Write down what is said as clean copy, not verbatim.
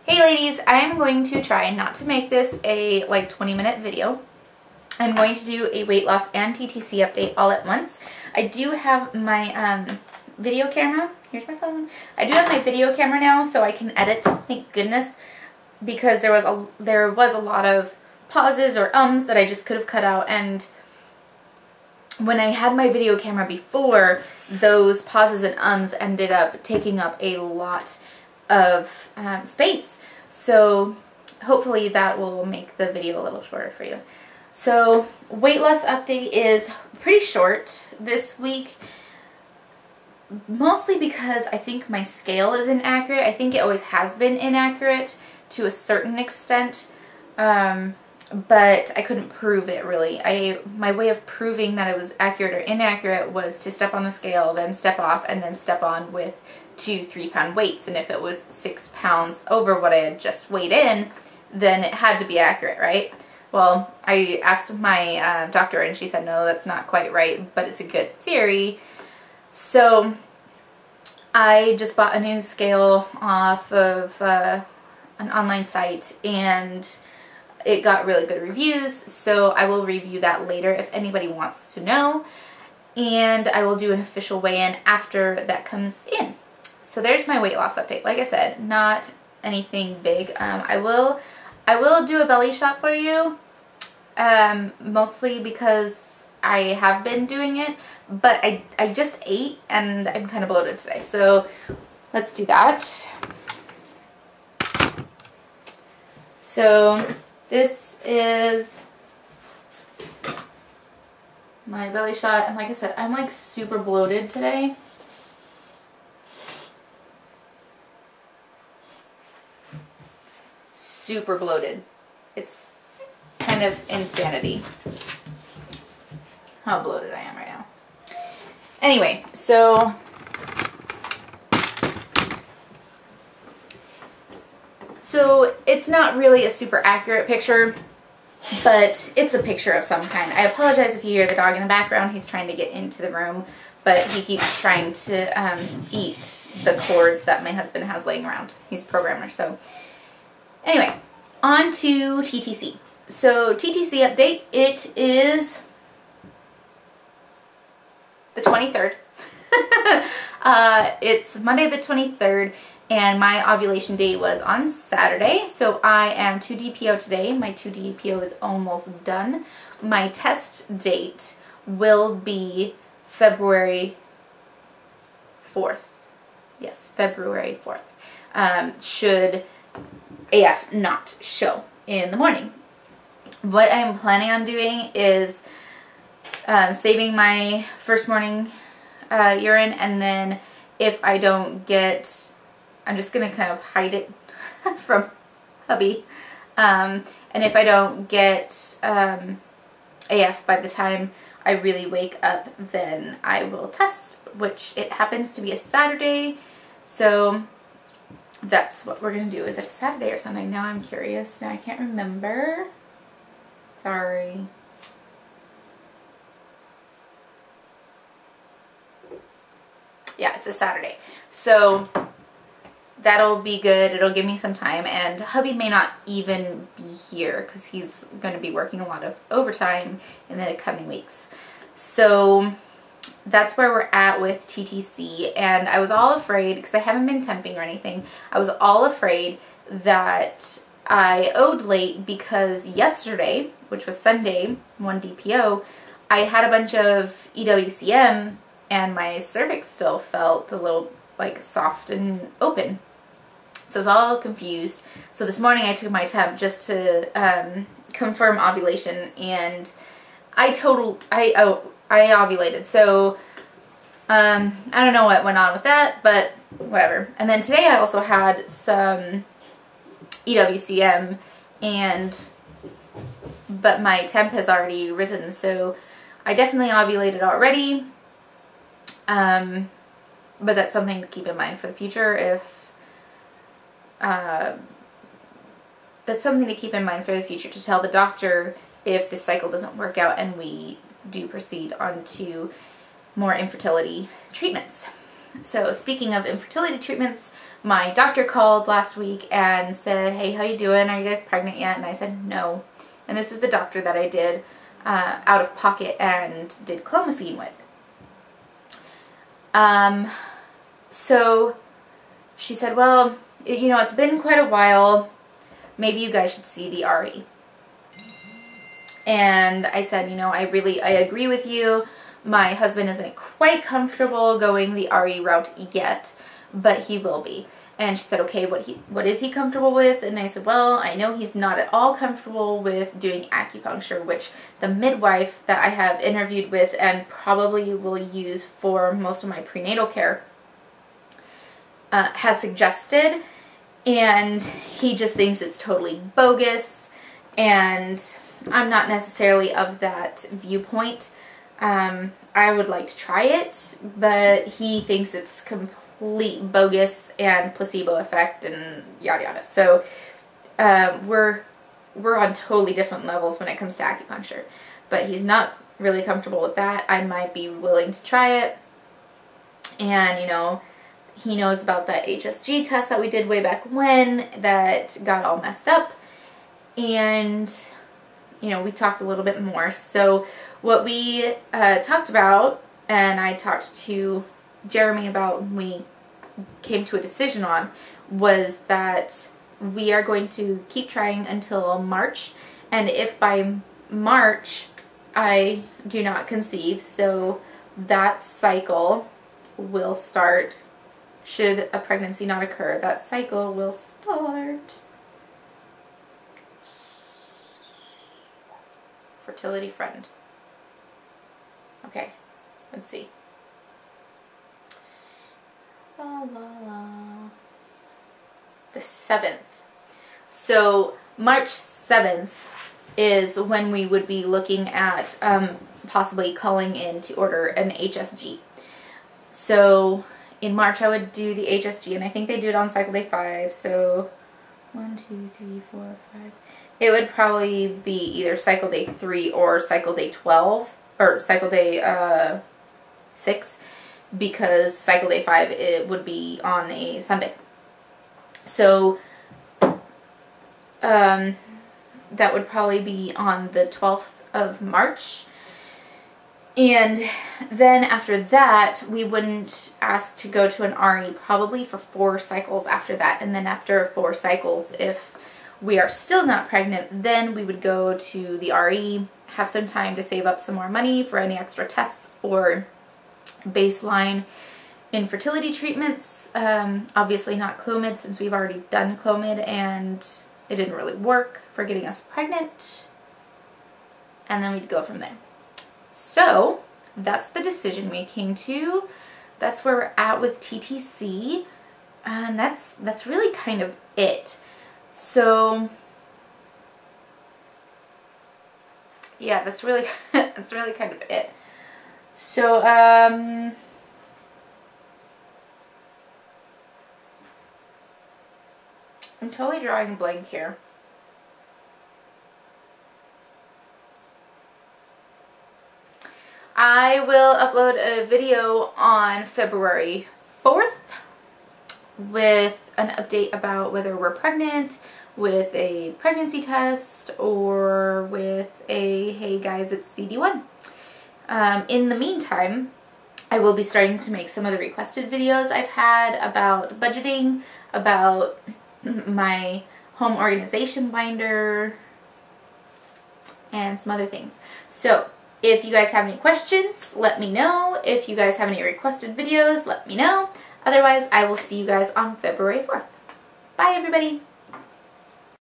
Hey ladies, I'm going to try not to make this a like 20-minute video. I'm going to do a weight loss and TTC update all at once. I do have my video camera. Here's my phone. I do have my video camera now, so I can edit, thank goodness, because there was a lot of pauses or ums that I just could have cut out, and when I had my video camera before, those pauses and ums ended up taking up a lot of space. So hopefully that will make the video a little shorter for you. So weight loss update is pretty short this week, mostly because I think my scale is inaccurate. I think it always has been inaccurate to a certain extent, but I couldn't prove it really. My way of proving that it was accurate or inaccurate was to step on the scale, then step off, and then step on with 2-3 pound weights. And if it was 6 pounds over what I had just weighed in, then it had to be accurate, right? Well, I asked my doctor and she said, no, that's not quite right, but it's a good theory. So I just bought a new scale off of an online site, and it got really good reviews, so I will review that later if anybody wants to know, and I will do an official weigh-in after that comes in. So there's my weight loss update. Like I said, not anything big. I will do a belly shot for you, mostly because I have been doing it, but I just ate and I'm kind of bloated today, so let's do that. So this is my belly shot, and like I said, I'm like super bloated today. Super bloated. It's kind of insanity how bloated I am right now. Anyway, so it's not really a super accurate picture, but it's a picture of some kind. I apologize if you hear the dog in the background. He's trying to get into the room, but he keeps trying to eat the cords that my husband has laying around. He's a programmer, so anyway, on to TTC. So TTC update, it is the 23rd. It's Monday the 23rd, and my ovulation date was on Saturday, so I am 2DPO today. My 2DPO is almost done. My test date will be February 4th. Yes, February 4th. Should AF not show in the morning. What I'm planning on doing is saving my first morning urine, and then if I don't get, I'm just going to kind of hide it from hubby, and if I don't get AF by the time I really wake up, then I will test, which it happens to be a Saturday, so that's what we're going to do. Is it a Saturday or something? Now I'm curious. Now I can't remember. Sorry. Yeah, it's a Saturday. So that'll be good. It'll give me some time, and hubby may not even be here because he's going to be working a lot of overtime in the coming weeks. So that's where we're at with TTC, and I was all afraid, because I haven't been temping or anything, I was all afraid that I owed late because yesterday, which was Sunday, 1DPO, I had a bunch of EWCM and my cervix still felt a little like soft and open. So I was all confused. So this morning I took my temp just to confirm ovulation, and I ovulated. So I don't know what went on with that, but whatever. And then today I also had some EWCM, but my temp has already risen, so I definitely ovulated already. But that's something to keep in mind for the future. That's something to keep in mind for the future, to tell the doctor if the cycle doesn't work out and we do proceed on to more infertility treatments. So speaking of infertility treatments, my doctor called last week and said, hey, how you doing? Are you guys pregnant yet? And I said, no. And this is the doctor that I did out of pocket and did clomiphene with. So she said, well, you know, it's been quite a while. Maybe you guys should see the RE. And I said, you know, I agree with you. My husband isn't quite comfortable going the RE route yet, but he will be. And she said, okay, what is he comfortable with? And I said, well, I know he's not at all comfortable with doing acupuncture, which the midwife that I have interviewed with and probably will use for most of my prenatal care has suggested. And he just thinks it's totally bogus. And I'm not necessarily of that viewpoint. I would like to try it, but he thinks it's complete bogus and placebo effect and yada yada. So we're on totally different levels when it comes to acupuncture, but he's not really comfortable with that. I might be willing to try it. And you know, he knows about that HSG test that we did way back when that got all messed up, and you know, we talked a little bit more. So what we talked about, and I talked to Jeremy about, we came to a decision on, was that we are going to keep trying until March. And if by March I do not conceive, so that cycle will start, should a pregnancy not occur, that cycle will start. Fertility friend. Okay, let's see. La, la, la. The 7th. So March 7th is when we would be looking at possibly calling in to order an HSG. So in March I would do the HSG, and I think they do it on cycle day 5. So 1, 2, 3, 4, 5. It would probably be either cycle day 3 or cycle day 12, or cycle day 6, because cycle day 5 it would be on a Sunday. So that would probably be on the 12th of March. And then after that, we wouldn't ask to go to an RE probably for 4 cycles after that. And then after 4 cycles, if we are still not pregnant, then we would go to the RE, have some time to save up some more money for any extra tests or baseline infertility treatments. Obviously not Clomid, since we've already done Clomid and it didn't really work for getting us pregnant. And then we'd go from there. So that's the decision we came to. That's where we're at with TTC, and that's really kind of it. So yeah, that's really kind of it. So I'm totally drawing a blank here. I will upload a video on February 4th with an update about whether we're pregnant, with a pregnancy test, or with a, hey guys, it's CD1. In the meantime, I will be starting to make some of the requested videos I've had about budgeting, about my home organization binder, and some other things. So if you guys have any questions, let me know. If you guys have any requested videos, let me know. Otherwise, I will see you guys on February 4th. Bye, everybody.